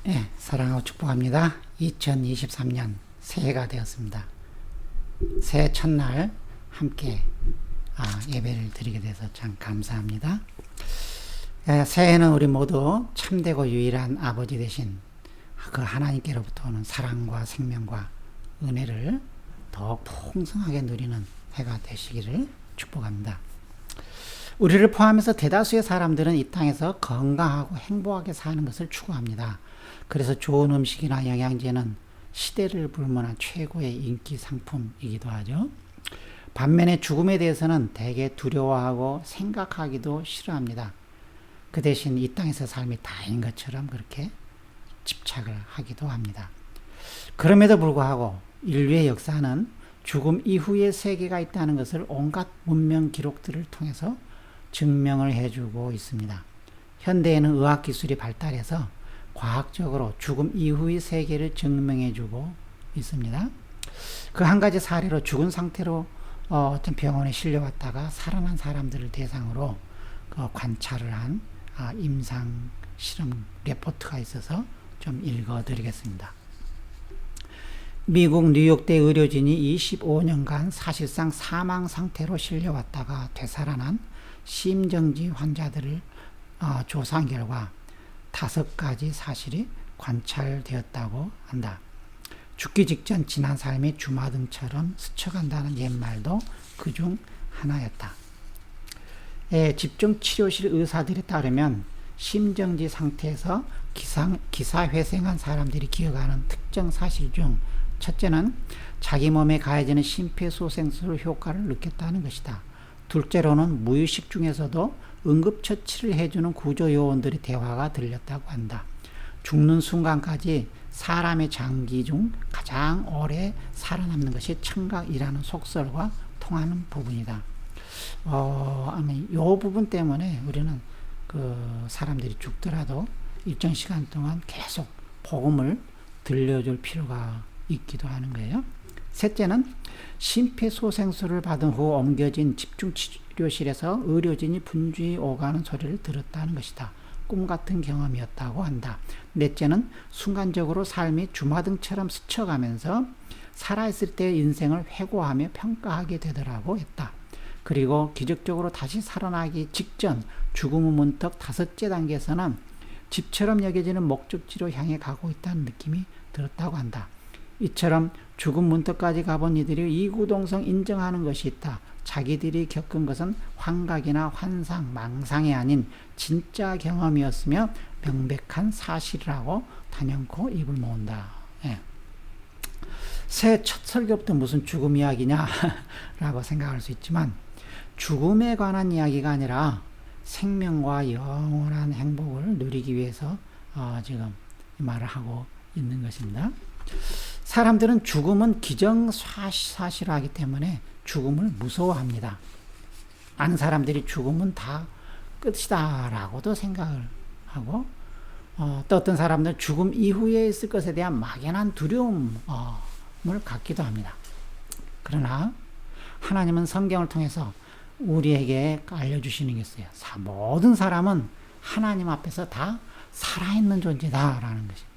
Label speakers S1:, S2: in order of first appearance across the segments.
S1: 예, 사랑하고 축복합니다. 2023년 새해가 되었습니다. 새해 첫날 함께 예배를 드리게 돼서 참 감사합니다. 새해는 우리 모두 참되고 유일한 아버지 되신 그 하나님께로부터 오는 사랑과 생명과 은혜를 더 풍성하게 누리는 해가 되시기를 축복합니다. 우리를 포함해서 대다수의 사람들은 이 땅에서 건강하고 행복하게 사는 것을 추구합니다. 그래서 좋은 음식이나 영양제는 시대를 불문한 최고의 인기 상품이기도 하죠. 반면에 죽음에 대해서는 대개 두려워하고 생각하기도 싫어합니다. 그 대신 이 땅에서 삶이 다인 것처럼 그렇게 집착을 하기도 합니다. 그럼에도 불구하고 인류의 역사는 죽음 이후의 세계가 있다는 것을 온갖 문명 기록들을 통해서 증명을 해주고 있습니다. 현대에는 의학기술이 발달해서 과학적으로 죽음 이후의 세계를 증명해주고 있습니다. 그 한 가지 사례로 죽은 상태로 어떤 병원에 실려왔다가 살아난 사람들을 대상으로 관찰을 한 임상 실험 레포트가 있어서 좀 읽어드리겠습니다. 미국 뉴욕대 의료진이 25년간 사실상 사망 상태로 실려왔다가 되살아난 심정지 환자들을 조사한 결과 5가지 사실이 관찰되었다고 한다. 죽기 직전 지난 삶이 주마등처럼 스쳐간다는 옛말도 그중 하나였다. 집중치료실 의사들에 따르면 심정지 상태에서 기사회생한 사람들이 기억하는 특정 사실 중 첫째는 자기 몸에 가해지는 심폐소생술 효과를 느꼈다는 것이다. 둘째로는 무의식 중에서도 응급처치를 해주는 구조요원들의 대화가 들렸다고 한다. 죽는 순간까지 사람의 장기 중 가장 오래 살아남는 것이 청각이라는 속설과 통하는 부분이다. 아마 이 부분 때문에 우리는 사람들이 죽더라도 일정 시간 동안 계속 복음을 들려줄 필요가 있기도 하는 거예요. 셋째는 심폐소생술을 받은 후 옮겨진 집중치료실에서 의료진이 분주히 오가는 소리를 들었다는 것이다. 꿈같은 경험이었다고 한다. 넷째는 순간적으로 삶이 주마등처럼 스쳐가면서 살아있을 때의 인생을 회고하며 평가하게 되더라고 했다. 그리고 기적적으로 다시 살아나기 직전 죽음의 문턱 5째 단계에서는 집처럼 여겨지는 목적지로 향해 가고 있다는 느낌이 들었다고 한다. 이처럼 죽음 문턱까지 가본 이들이 이구동성 인정하는 것이 있다. 자기들이 겪은 것은 환각이나 환상, 망상이 아닌 진짜 경험이었으며 명백한 사실이라고 단연코 입을 모은다. 새해 첫 설교부터 무슨 죽음 이야기냐 라고 생각할 수 있지만 죽음에 관한 이야기가 아니라 생명과 영원한 행복을 누리기 위해서 지금 말을 하고 있는 것입니다. 사람들은 죽음은 기정사실하기 때문에 죽음을 무서워합니다. 많은 사람들이 죽음은 다 끝이다 라고도 생각을 하고 또 어떤 사람들은 죽음 이후에 있을 것에 대한 막연한 두려움을 갖기도 합니다. 그러나 하나님은 성경을 통해서 우리에게 알려주시는 게 있어요. 모든 사람은 하나님 앞에서 다 살아있는 존재다라는 것입니다.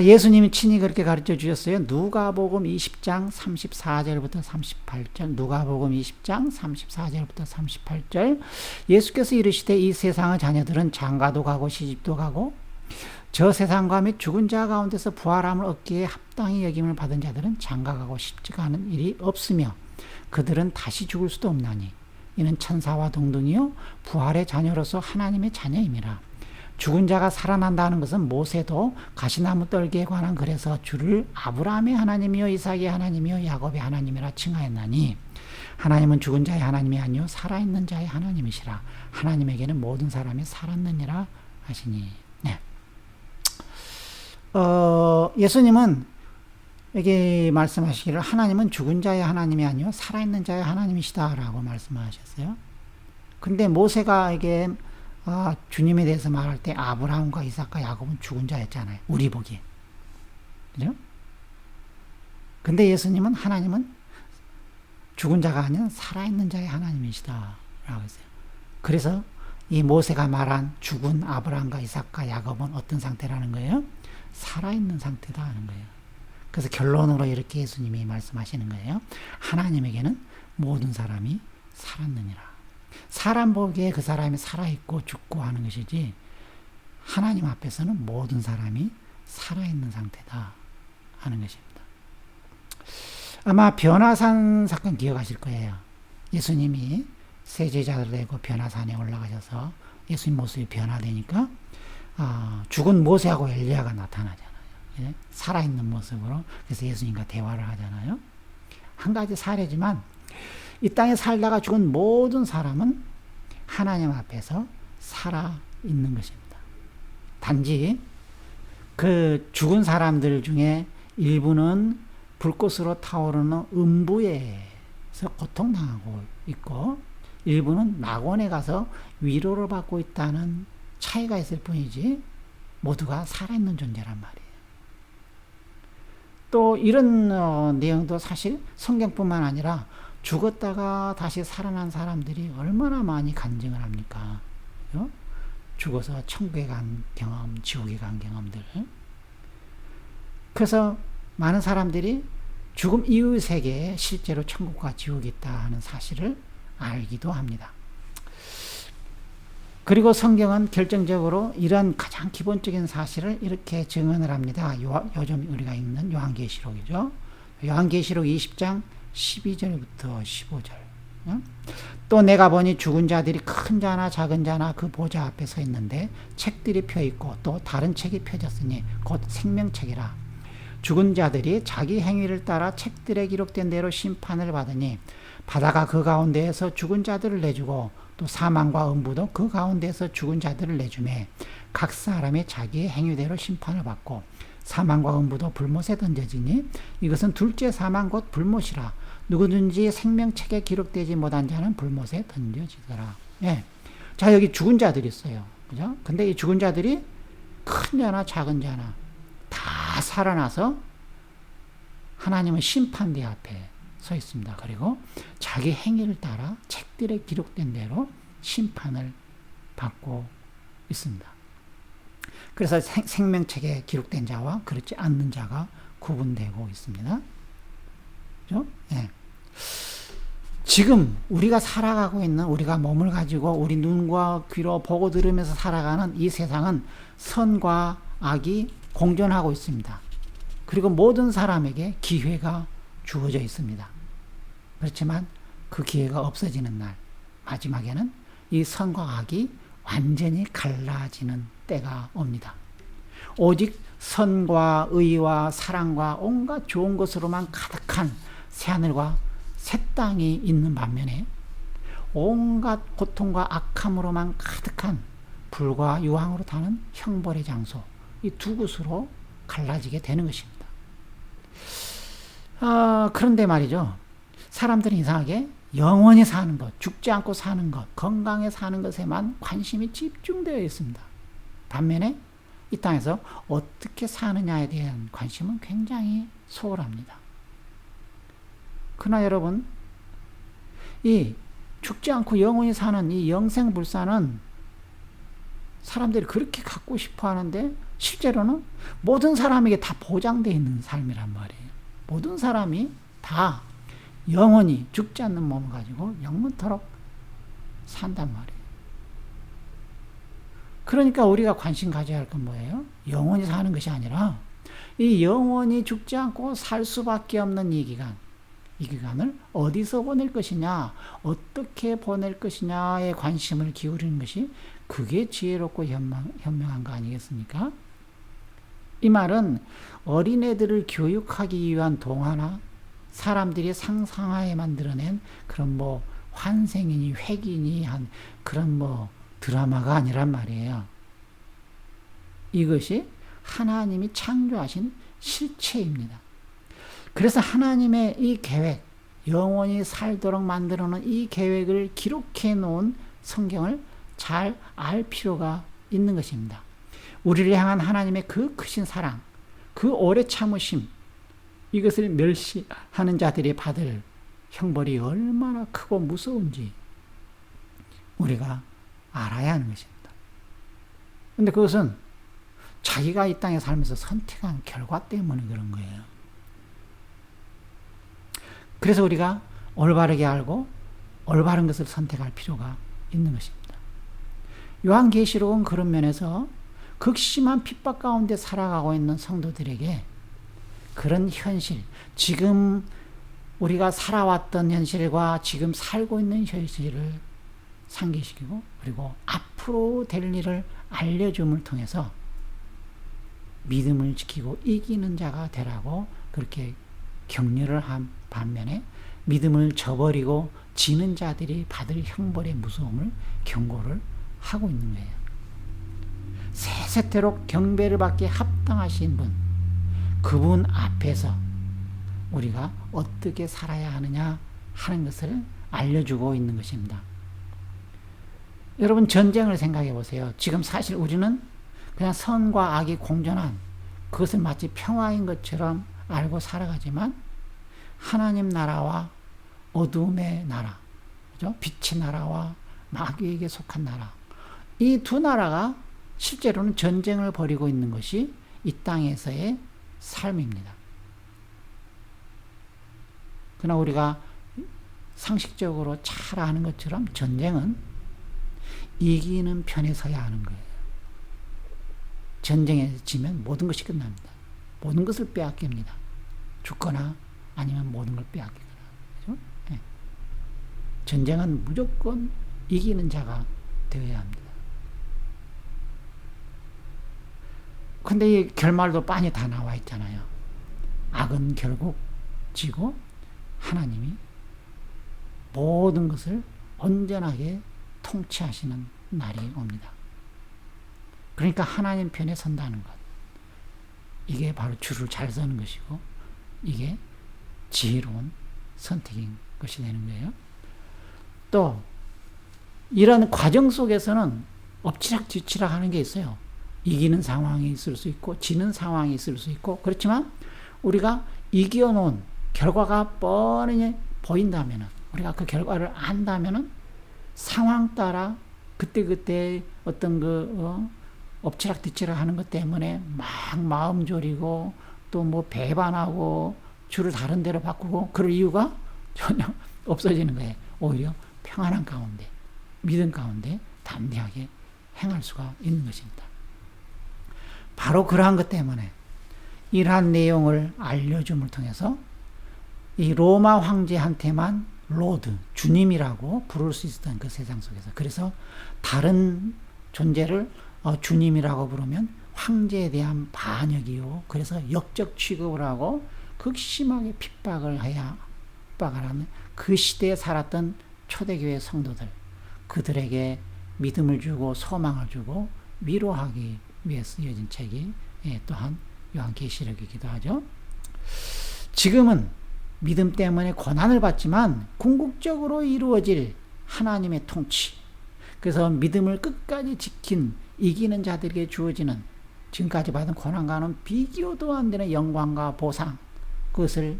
S1: 예수님이 친히 그렇게 가르쳐 주셨어요. 누가복음 20장 34절부터 38절, 누가복음 20장 34절부터 38절. 예수께서 이르시되 이 세상의 자녀들은 장가도 가고 시집도 가고 저 세상과 및 죽은 자 가운데서 부활함을 얻기에 합당히 여김을 받은 자들은 장가가고 시집가 하는 일이 없으며 그들은 다시 죽을 수도 없나니 이는 천사와 동등이요 부활의 자녀로서 하나님의 자녀임이라. 죽은 자가 살아난다는 것은 모세도 가시나무 떨기에 관한 글에서 주를 아브라함의 하나님이요 이삭의 하나님이요 야곱의 하나님이라 칭하였나니 하나님은 죽은 자의 하나님이 아니요 살아있는 자의 하나님이시라. 하나님에게는 모든 사람이 살았느니라 하시니. 예수님은 여기 말씀하시기를 하나님은 죽은 자의 하나님이 아니요 살아있는 자의 하나님이시다라고 말씀하셨어요. 근데 모세가 이게 주님에 대해서 말할 때 아브라함과 이삭과 야곱은 죽은 자였잖아요. 우리 보기에. 그죠? 근데 예수님은 하나님은 죽은 자가 아닌 살아있는 자의 하나님이시다 라고 했어요. 그래서 이 모세가 말한 죽은 아브라함과 이삭과 야곱은 어떤 상태라는 거예요? 살아있는 상태다 하는 거예요. 그래서 결론으로 이렇게 예수님이 말씀하시는 거예요. 하나님에게는 모든 사람이 살았느니라. 사람 보기에 그 사람이 살아있고 죽고 하는 것이지 하나님 앞에서는 모든 사람이 살아있는 상태다 하는 것입니다. 아마 변화산 사건 기억하실 거예요. 예수님이 세 제자들 데리고 변화산에 올라가셔서 예수님 모습이 변화되니까 죽은 모세하고 엘리야가 나타나잖아요. 예? 살아있는 모습으로. 그래서 예수님과 대화를 하잖아요. 한 가지 사례지만 이 땅에 살다가 죽은 모든 사람은 하나님 앞에서 살아있는 것입니다. 단지 그 죽은 사람들 중에 일부는 불꽃으로 타오르는 음부에서 고통당하고 있고 일부는 낙원에 가서 위로를 받고 있다는 차이가 있을 뿐이지 모두가 살아있는 존재란 말이에요. 또 이런 내용도 사실 성경뿐만 아니라 죽었다가 다시 살아난 사람들이 얼마나 많이 간증을 합니까? 죽어서 천국에 간 경험, 지옥에 간 경험들. 그래서 많은 사람들이 죽음 이후 세계에 실제로 천국과 지옥이 있다 하는 사실을 알기도 합니다. 그리고 성경은 결정적으로 이런 가장 기본적인 사실을 이렇게 증언을 합니다. 요즘 우리가 읽는 요한계시록이죠. 요한계시록 20장 12절부터 15절. 또 내가 보니 죽은 자들이 큰 자나 작은 자나 그 보좌 앞에 서 있는데 책들이 펴 있고 또 다른 책이 펴졌으니 곧 생명책이라. 죽은 자들이 자기 행위를 따라 책들에 기록된 대로 심판을 받으니 바다가 그 가운데에서 죽은 자들을 내주고 또 사망과 음부도 그 가운데에서 죽은 자들을 내주매 각 사람이 자기의 행위대로 심판을 받고 사망과 음부도 불못에 던져지니 이것은 둘째 사망 곧 불못이라. 누구든지 생명책에 기록되지 못한 자는 불못에 던져지더라. 예. 자, 여기 죽은 자들이 있어요. 그죠? 근데 이 죽은 자들이 큰 자나 작은 자나 다 살아나서 하나님의 심판대 앞에 서 있습니다. 그리고 자기 행위를 따라 책들에 기록된 대로 심판을 받고 있습니다. 그래서 생명책에 기록된 자와 그렇지 않는 자가 구분되고 있습니다. 그죠? 예. 지금 우리가 살아가고 있는 우리가 몸을 가지고 우리 눈과 귀로 보고 들으면서 살아가는 이 세상은 선과 악이 공존하고 있습니다. 그리고 모든 사람에게 기회가 주어져 있습니다. 그렇지만 그 기회가 없어지는 날 마지막에는 이 선과 악이 완전히 갈라지는 때가 옵니다. 오직 선과 의와 사랑과 온갖 좋은 것으로만 가득한 새하늘과 새 땅이 있는 반면에 온갖 고통과 악함으로만 가득한 불과 유황으로 타는 형벌의 장소, 이 두 곳으로 갈라지게 되는 것입니다. 그런데 말이죠. 사람들은 이상하게 영원히 사는 것, 죽지 않고 사는 것, 건강에 사는 것에만 관심이 집중되어 있습니다. 반면에 이 땅에서 어떻게 사느냐에 대한 관심은 굉장히 소홀합니다. 그러나 여러분, 이 죽지 않고 영원히 사는 이 영생불사는 사람들이 그렇게 갖고 싶어 하는데 실제로는 모든 사람에게 다 보장되어 있는 삶이란 말이에요. 모든 사람이 다 영원히 죽지 않는 몸을 가지고 영원토록 산단 말이에요. 그러니까 우리가 관심 가져야 할 건 뭐예요? 영원히 사는 것이 아니라 이 영원히 죽지 않고 살 수밖에 없는 이 기간을 어디서 보낼 것이냐, 어떻게 보낼 것이냐에 관심을 기울이는 것이 그게 지혜롭고 현명한 거 아니겠습니까? 이 말은 어린애들을 교육하기 위한 동화나 사람들이 상상하에 만들어낸 그런 환생이니 획이니 한 그런 드라마가 아니란 말이에요. 이것이 하나님이 창조하신 실체입니다. 그래서 하나님의 이 계획, 영원히 살도록 만들어 놓은 이 계획을 기록해 놓은 성경을 잘 알 필요가 있는 것입니다. 우리를 향한 하나님의 그 크신 사랑, 그 오래 참으심, 이것을 멸시하는 자들이 받을 형벌이 얼마나 크고 무서운지 우리가 알아야 하는 것입니다. 근데 그것은 자기가 이 땅에 살면서 선택한 결과 때문에 그런 거예요. 그래서 우리가 올바르게 알고 올바른 것을 선택할 필요가 있는 것입니다. 요한계시록은 그런 면에서 극심한 핍박 가운데 살아가고 있는 성도들에게 그런 현실, 지금 우리가 살아왔던 현실과 지금 살고 있는 현실을 상기시키고 그리고 앞으로 될 일을 알려줌을 통해서 믿음을 지키고 이기는 자가 되라고 그렇게 격려를 한 반면에 믿음을 저버리고 지는 자들이 받을 형벌의 무서움을 경고를 하고 있는 거예요. 세세토록 경배를 받기에 합당하신 분, 그분 앞에서 우리가 어떻게 살아야 하느냐 하는 것을 알려주고 있는 것입니다. 여러분, 전쟁을 생각해 보세요. 지금 사실 우리는 그냥 선과 악이 공존한 그것을 마치 평화인 것처럼 알고 살아가지만 하나님 나라와 어둠의 나라, 그죠? 빛의 나라와 마귀에게 속한 나라, 이 두 나라가 실제로는 전쟁을 벌이고 있는 것이 이 땅에서의 삶입니다. 그러나 우리가 상식적으로 잘 아는 것처럼 전쟁은 이기는 편에 서야 하는 거예요. 전쟁에 지면 모든 것이 끝납니다. 모든 것을 빼앗깁니다. 죽거나 아니면 모든 걸 빼앗기거나. 그렇죠? 네. 전쟁은 무조건 이기는 자가 되어야 합니다. 근데 이 결말도 빤히 다 나와 있잖아요. 악은 결국 지고 하나님이 모든 것을 온전하게 통치하시는 날이 옵니다. 그러니까 하나님 편에 선다는 것, 이게 바로 줄을 잘 서는 것이고 이게 지혜로운 선택인 것이 되는 거예요. 또 이런 과정 속에서는 엎치락뒤치락 하는 게 있어요. 이기는 상황이 있을 수 있고 지는 상황이 있을 수 있고, 그렇지만 우리가 이겨놓은 결과가 뻔히 보인다면, 우리가 그 결과를 안다면 상황 따라 그때그때 어떤 엎치락뒤치락 하는 것 때문에 막 마음 졸이고 또 뭐 배반하고 줄을 다른 데로 바꾸고 그럴 이유가 전혀 없어지는 거예요. 오히려 평안한 가운데, 믿음 가운데 담대하게 행할 수가 있는 것입니다. 바로 그러한 것 때문에 이러한 내용을 알려줌을 통해서 이 로마 황제한테만 로드, 주님이라고 부를 수 있었던 그 세상 속에서, 그래서 다른 존재를 주님이라고 부르면 황제에 대한 반역이요, 그래서 역적 취급을 하고 극심하게 핍박을 하는 그 시대에 살았던 초대교회 성도들, 그들에게 믿음을 주고 소망을 주고 위로하기 위해서 쓰여진 책이 또한 요한계시록이기도 하죠. 지금은 믿음 때문에 고난을 받지만 궁극적으로 이루어질 하나님의 통치, 그래서 믿음을 끝까지 지킨 이기는 자들에게 주어지는 지금까지 받은 고난과는 비교도 안 되는 영광과 보상, 그것을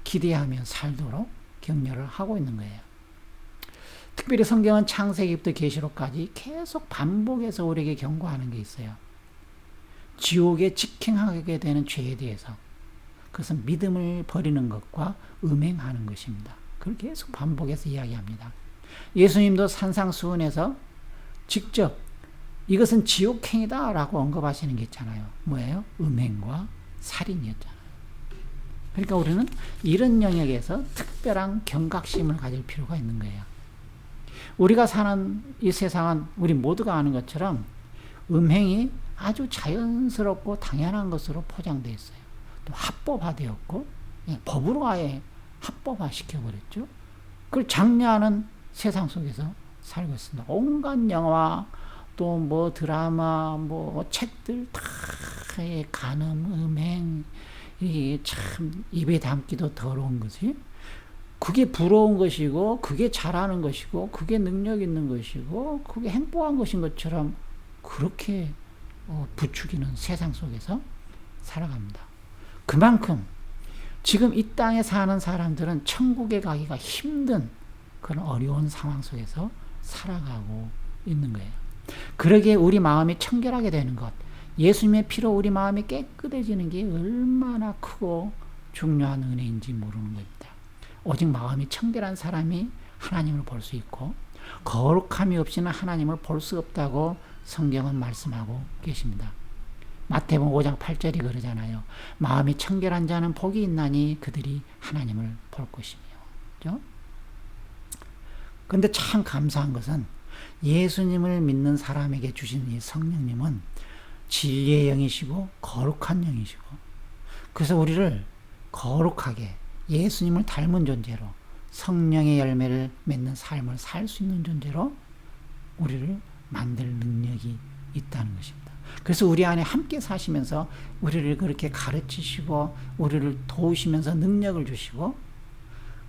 S1: 기대하며 살도록 격려를 하고 있는 거예요. 특별히 성경은 창세기부터 계시록까지 계속 반복해서 우리에게 경고하는 게 있어요. 지옥에 직행하게 되는 죄에 대해서, 그것은 믿음을 버리는 것과 음행하는 것입니다. 그걸 계속 반복해서 이야기합니다. 예수님도 산상수훈에서 직접 이것은 지옥행이다 라고 언급하시는 게 있잖아요. 뭐예요? 음행과 살인이었잖아요. 그러니까 우리는 이런 영역에서 특별한 경각심을 가질 필요가 있는 거예요. 우리가 사는 이 세상은 우리 모두가 아는 것처럼 음행이 아주 자연스럽고 당연한 것으로 포장되어 있어요. 또 합법화되었고 법으로 아예 합법화 시켜버렸죠. 그걸 장려하는 세상 속에서 살고 있습니다. 온갖 영화, 또 뭐 드라마, 뭐 책들 다 간음, 음행, 이게 참 입에 담기도 더러운 것이, 그게 부러운 것이고 그게 잘하는 것이고 그게 능력 있는 것이고 그게 행복한 것인 것처럼 그렇게 부추기는 세상 속에서 살아갑니다. 그만큼 지금 이 땅에 사는 사람들은 천국에 가기가 힘든 그런 어려운 상황 속에서 살아가고 있는 거예요. 그러기에 우리 마음이 청결하게 되는 것, 예수님의 피로 우리 마음이 깨끗해지는 게 얼마나 크고 중요한 은혜인지 모르는 겁니다. 오직 마음이 청결한 사람이 하나님을 볼 수 있고 거룩함이 없이는 하나님을 볼 수 없다고 성경은 말씀하고 계십니다. 마태복음 5장 8절이 그러잖아요. 마음이 청결한 자는 복이 있나니 그들이 하나님을 볼 것이며. 그렇죠? 근데 참 감사한 것은 예수님을 믿는 사람에게 주신 이 성령님은 진리의 영이시고 거룩한 영이시고, 그래서 우리를 거룩하게 예수님을 닮은 존재로 성령의 열매를 맺는 삶을 살 수 있는 존재로 우리를 만들 능력이 있다는 것입니다. 그래서 우리 안에 함께 사시면서 우리를 그렇게 가르치시고 우리를 도우시면서 능력을 주시고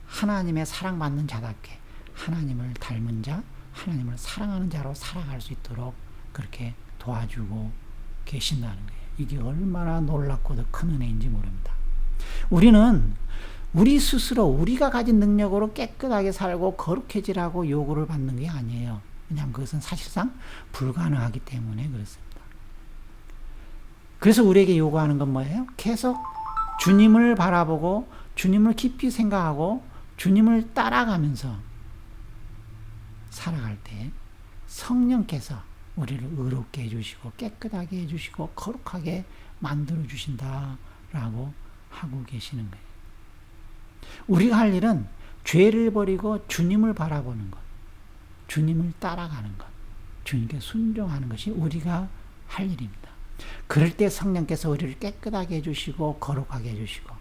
S1: 하나님의 사랑받는 자답게 하나님을 닮은 자, 하나님을 사랑하는 자로 살아갈 수 있도록 그렇게 도와주고 계신다는 거예요. 이게 얼마나 놀랍고도 큰 은혜인지 모릅니다. 우리는 우리 스스로 우리가 가진 능력으로 깨끗하게 살고 거룩해지라고 요구를 받는 게 아니에요. 왜냐하면 그것은 사실상 불가능하기 때문에 그렇습니다. 그래서 우리에게 요구하는 건 뭐예요? 계속 주님을 바라보고 주님을 깊이 생각하고 주님을 따라가면서 살아갈 때 성령께서 우리를 의롭게 해주시고 깨끗하게 해주시고 거룩하게 만들어 주신다라고 하고 계시는 거예요. 우리가 할 일은 죄를 버리고 주님을 바라보는 것, 주님을 따라가는 것, 주님께 순종하는 것이 우리가 할 일입니다. 그럴 때 성령께서 우리를 깨끗하게 해주시고 거룩하게 해주시고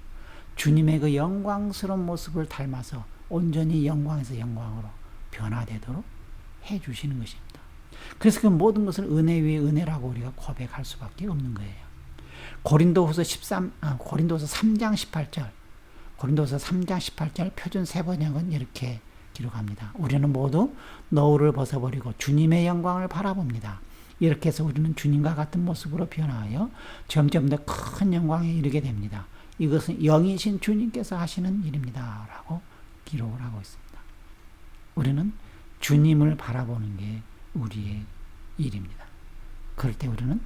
S1: 주님의 그 영광스러운 모습을 닮아서 온전히 영광에서 영광으로 변화되도록 해주시는 것입니다. 그래서 그 모든 것을 은혜 위에 은혜라고 우리가 고백할 수밖에 없는 거예요. 고린도서 3장 18절, 고린도서 3장 18절 표준 세번역은 이렇게 기록합니다. 우리는 모두 노울을 벗어버리고 주님의 영광을 바라봅니다. 이렇게 해서 우리는 주님과 같은 모습으로 변화하여 점점 더 큰 영광에 이르게 됩니다. 이것은 영이신 주님께서 하시는 일입니다. 라고 기록을 하고 있습니다. 우리는 주님을 바라보는 게 우리의 일입니다. 그럴 때 우리는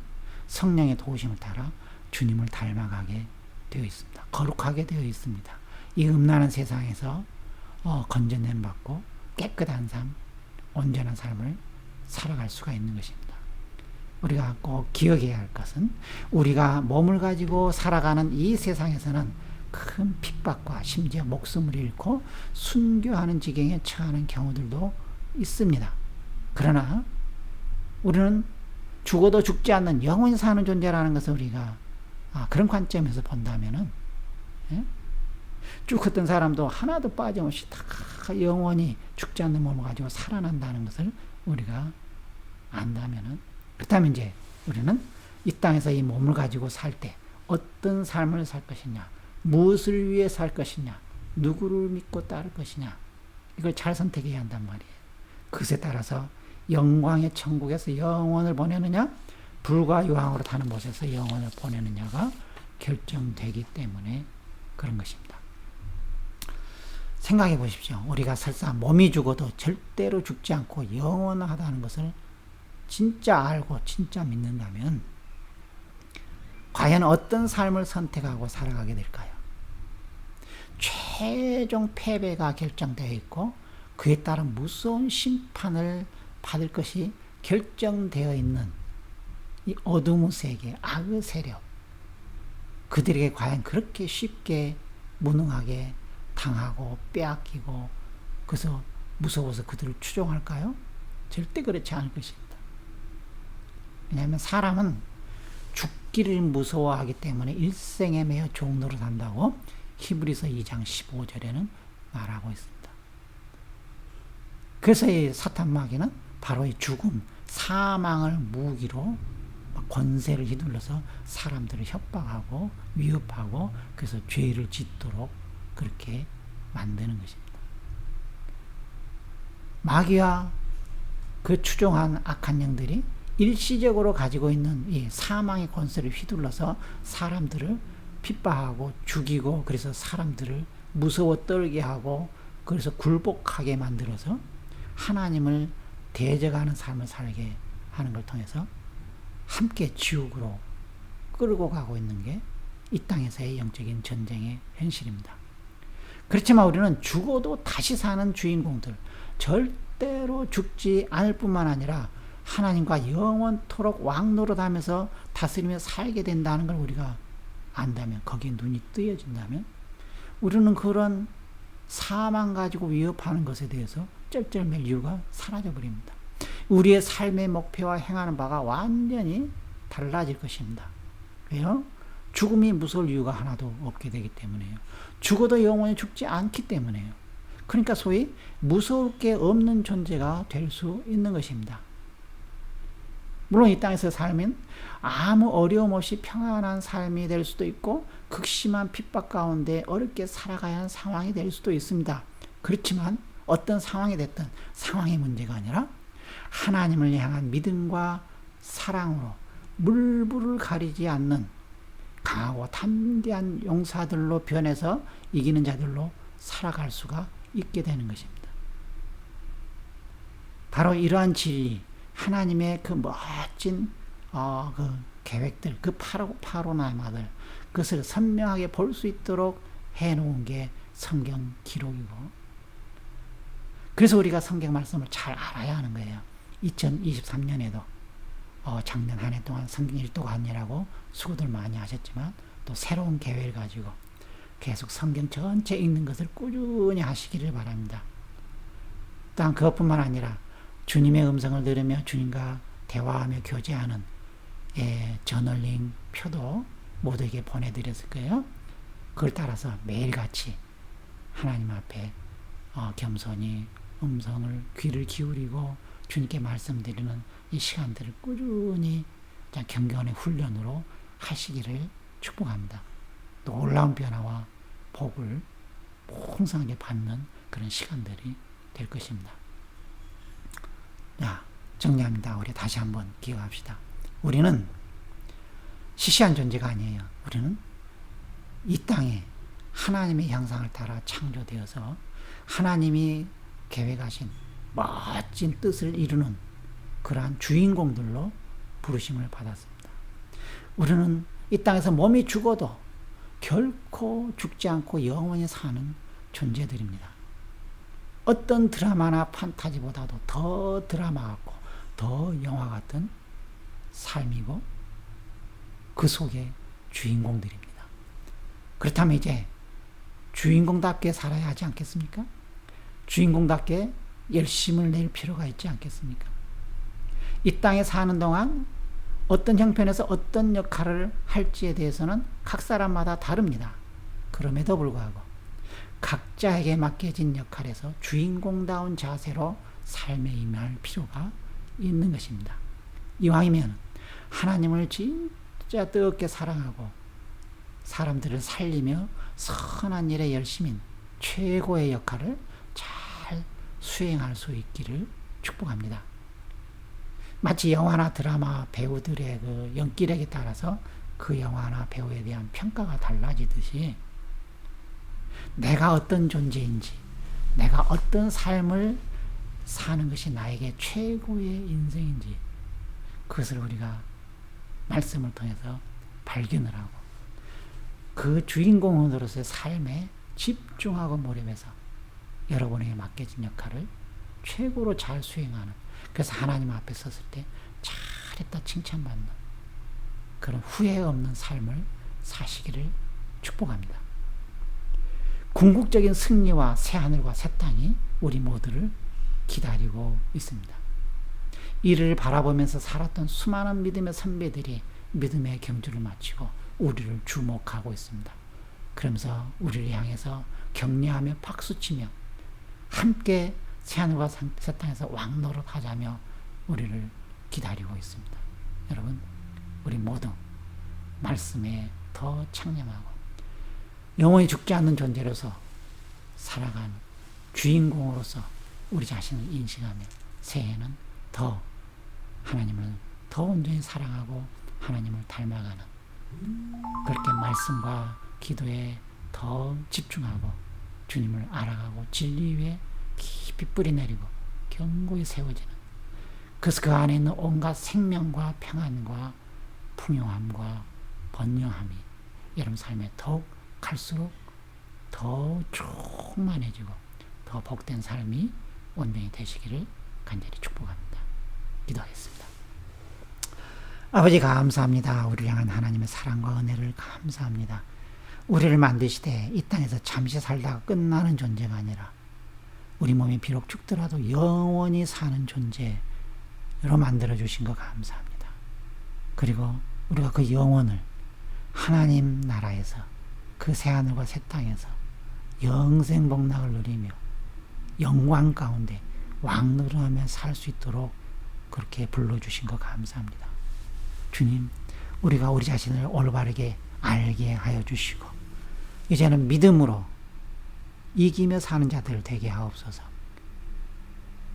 S1: 성령의 도우심을 따라 주님을 닮아가게 되어 있습니다. 거룩하게 되어 있습니다. 이 음란한 세상에서 건져내는 받고 깨끗한 삶, 온전한 삶을 살아갈 수가 있는 것입니다. 우리가 꼭 기억해야 할 것은 우리가 몸을 가지고 살아가는 이 세상에서는 큰 핍박과 심지어 목숨을 잃고 순교하는 지경에 처하는 경우들도 있습니다. 그러나 우리는 죽어도 죽지 않는 영원히 사는 존재라는 것을 우리가 그런 관점에서 본다면은, 쭉 어떤 사람도 하나도 빠짐없이 다 영원히 죽지 않는 몸을 가지고 살아난다는 것을 우리가 안다면은, 그렇다면 이제 우리는 이 땅에서 이 몸을 가지고 살 때 어떤 삶을 살 것이냐, 무엇을 위해 살 것이냐, 누구를 믿고 따를 것이냐, 이걸 잘 선택해야 한단 말이에요. 그것에 따라서 영광의 천국에서 영원을 보내느냐, 불과 유황으로 타는 곳에서 영원을 보내느냐가 결정되기 때문에 그런 것입니다. 생각해 보십시오. 우리가 설사 몸이 죽어도 절대로 죽지 않고 영원하다는 것을 진짜 알고 진짜 믿는다면 과연 어떤 삶을 선택하고 살아가게 될까요? 최종 패배가 결정되어 있고 그에 따른 무서운 심판을 받을 것이 결정되어 있는 이 어둠의 세계, 악의 세력, 그들에게 과연 그렇게 쉽게 무능하게 당하고 빼앗기고 그래서 무서워서 그들을 추종할까요? 절대 그렇지 않을 것입니다. 왜냐하면 사람은 죽기를 무서워하기 때문에 일생에 매여 종노릇 한다고 히브리서 2장 15절에는 말하고 있습니다. 그래서 이 사탄 마귀는 바로 이 죽음, 사망을 무기로 권세를 휘둘러서 사람들을 협박하고 위협하고 그래서 죄를 짓도록 그렇게 만드는 것입니다. 마귀와 그 추종한 악한 영들이 일시적으로 가지고 있는 이 사망의 권세를 휘둘러서 사람들을 핍박하고 죽이고 그래서 사람들을 무서워 떨게 하고 그래서 굴복하게 만들어서 하나님을 대적하는 삶을 살게 하는 걸 통해서 함께 지옥으로 끌고 가고 있는 게 이 땅에서의 영적인 전쟁의 현실입니다. 그렇지만 우리는 죽어도 다시 사는 주인공들, 절대로 죽지 않을 뿐만 아니라 하나님과 영원토록 왕노릇하면서 다스리며 살게 된다는 걸 우리가 안다면, 거기에 눈이 뜨여진다면 우리는 그런 사망 가지고 위협하는 것에 대해서 쩔쩔맬 이유가 사라져버립니다. 우리의 삶의 목표와 행하는 바가 완전히 달라질 것입니다. 왜요? 죽음이 무서울 이유가 하나도 없게 되기 때문에요. 죽어도 영원히 죽지 않기 때문에요. 그러니까 소위 무서울 게 없는 존재가 될 수 있는 것입니다. 물론 이 땅에서 살면 아무 어려움 없이 평안한 삶이 될 수도 있고 극심한 핍박 가운데 어렵게 살아가야 하는 상황이 될 수도 있습니다. 그렇지만 어떤 상황이 됐든 상황의 문제가 아니라 하나님을 향한 믿음과 사랑으로 물불을 가리지 않는 강하고 담대한 용사들로 변해서 이기는 자들로 살아갈 수가 있게 되는 것입니다. 바로 이러한 진리, 하나님의 그 멋진 그 계획들, 그 파로나마들, 그것을 선명하게 볼 수 있도록 해놓은 게 성경 기록이고, 그래서 우리가 성경 말씀을 잘 알아야 하는 거예요. 2023년에도 작년 한 해 동안 성경 일독하느라고 수고들 많이 하셨지만 또 새로운 계획을 가지고 계속 성경 전체 읽는 것을 꾸준히 하시기를 바랍니다. 또한 그것뿐만 아니라 주님의 음성을 들으며 주님과 대화하며 교제하는 저널링 표도 모두에게 보내드렸을 거예요. 그걸 따라서 매일같이 하나님 앞에 겸손히 음성을 귀를 기울이고 주님께 말씀드리는 이 시간들을 꾸준히 경건의 훈련으로 하시기를 축복합니다. 또 놀라운 변화와 복을 풍성하게 받는 그런 시간들이 될 것입니다. 자, 정리합니다. 우리 다시 한번 기억합시다. 우리는 시시한 존재가 아니에요. 우리는 이 땅에 하나님의 형상을 따라 창조되어서 하나님이 계획하신 멋진 뜻을 이루는 그러한 주인공들로 부르심을 받았습니다. 우리는 이 땅에서 몸이 죽어도 결코 죽지 않고 영원히 사는 존재들입니다. 어떤 드라마나 판타지보다도 더 드라마 같고 더 영화 같은 삶이고 그 속에 주인공들입니다. 그렇다면 이제 주인공답게 살아야 하지 않겠습니까? 주인공답게 열심을 낼 필요가 있지 않겠습니까? 이 땅에 사는 동안 어떤 형편에서 어떤 역할을 할지에 대해서는 각 사람마다 다릅니다. 그럼에도 불구하고 각자에게 맡겨진 역할에서 주인공다운 자세로 삶에 임할 필요가 있는 것입니다. 이왕이면 하나님을 진짜 뜨겁게 사랑하고 사람들을 살리며 선한 일에 열심인 최고의 역할을 잘 수행할 수 있기를 축복합니다. 마치 영화나 드라마 배우들의 그 연기력에 따라서 그 영화나 배우에 대한 평가가 달라지듯이 내가 어떤 존재인지, 내가 어떤 삶을 사는 것이 나에게 최고의 인생인지 그것을 우리가 말씀을 통해서 발견을 하고 그 주인공으로서의 삶에 집중하고 몰입해서 여러분에게 맡겨진 역할을 최고로 잘 수행하는, 그래서 하나님 앞에 섰을 때 잘했다 칭찬받는 그런 후회 없는 삶을 사시기를 축복합니다. 궁극적인 승리와 새하늘과 새 땅이 우리 모두를 기다리고 있습니다. 이를 바라보면서 살았던 수많은 믿음의 선배들이 믿음의 경주를 마치고 우리를 주목하고 있습니다. 그러면서 우리를 향해서 격려하며 박수치며 함께 새하늘과 새 땅에서 왕노릇 하자며 우리를 기다리고 있습니다. 여러분, 우리 모두 말씀에 더 창념하고 영원히 죽지 않는 존재로서 살아가는 주인공으로서 우리 자신을 인식하며 새해는 더 하나님을 더 온전히 사랑하고 하나님을 닮아가는 그렇게 말씀과 기도에 더 집중하고 주님을 알아가고 진리 위에 깊이 뿌리 내리고 견고히 세워지는 그래서 그 안에 있는 온갖 생명과 평안과 풍요함과 번영함이 여러분 삶에 더욱 갈수록 더 충만해지고 더 복된 삶이 온전히 되시기를 간절히 축복합니다. 기도하겠습니다. 아버지 감사합니다. 우리를 향한 하나님의 사랑과 은혜를 감사합니다. 우리를 만드시되 이 땅에서 잠시 살다가 끝나는 존재가 아니라 우리 몸이 비록 죽더라도 영원히 사는 존재로 만들어주신 거 감사합니다. 그리고 우리가 그 영혼을 하나님 나라에서 그 새하늘과 새 땅에서 영생복락을 누리며 영광 가운데 왕노릇하며 살 수 있도록 그렇게 불러주신 거 감사합니다. 주님, 우리가 우리 자신을 올바르게 알게 하여 주시고 이제는 믿음으로 이기며 사는 자들 되게 하옵소서.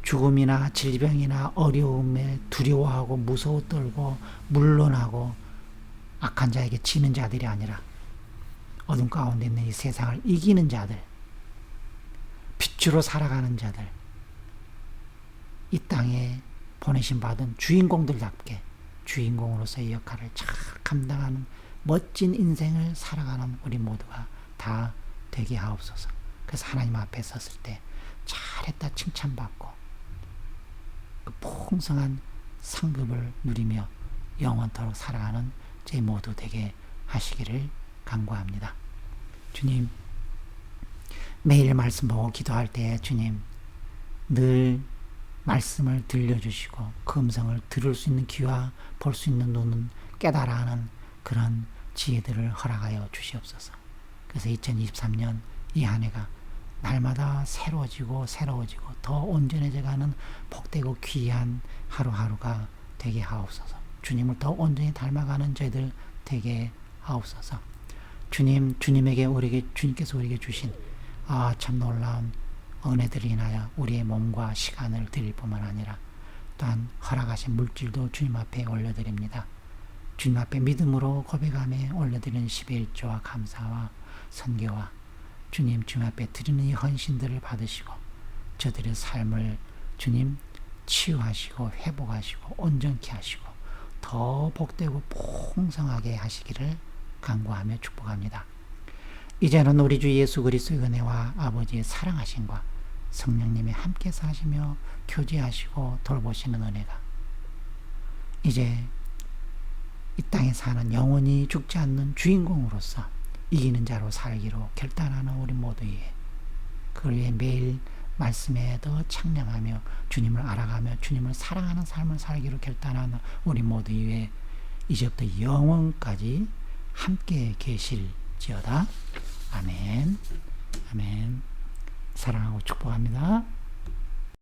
S1: 죽음이나 질병이나 어려움에 두려워하고 무서워 떨고 물러나고 악한 자에게 지는 자들이 아니라 어둠 가운데 있는 이 세상을 이기는 자들, 빛으로 살아가는 자들, 이 땅에 보내신 받은 주인공들답게 주인공으로서의 역할을 잘 감당하는 멋진 인생을 살아가는 우리 모두가 다 되게 하옵소서. 그래서 하나님 앞에 섰을 때 잘했다 칭찬받고 그 풍성한 상급을 누리며 영원토록 살아가는 저희 모두 되게 하시기를 간구합니다. 주님, 매일 말씀 보고 기도할 때 주님 늘 말씀을 들려주시고 그 음성을 들을 수 있는 귀와 볼 수 있는 눈은 깨달아 하는 그런 지혜들을 허락하여 주시옵소서. 그래서 2023년 이 한 해가 날마다 새로워지고 더 온전해져가는 복되고 귀한 하루하루가 되게 하옵소서. 주님을 더 온전히 닮아가는 저희들 되게 하옵소서. 주님에게 주님께서 우리에게 주신 참 놀라운 은혜들을 인하여 우리의 몸과 시간을 드릴 뿐만 아니라 또한 허락하신 물질도 주님 앞에 올려드립니다. 주님 앞에 믿음으로 고백하며 올려드리는 11조와 감사와 선교와 주님 앞에 드리는 이 헌신들을 받으시고 저들의 삶을 주님 치유하시고 회복하시고 온전케 하시고 더 복되고 풍성하게 하시기를 간구하며 축복합니다. 이제는 우리 주 예수 그리스도의 은혜와 아버지의 사랑하심과 성령님이 함께 사시며 교제하시고 돌보시는 은혜가 이제 이 땅에 사는 영원히 죽지 않는 주인공으로서 이기는 자로 살기로 결단하는 우리 모두 위에 그를 위해 매일 말씀에 더 창량하며 주님을 알아가며 주님을 사랑하는 삶을 살기로 결단하는 우리 모두 위에 이제부터 영원까지 함께 계실지어다. 아멘. 아멘. 사랑하고 축복합니다.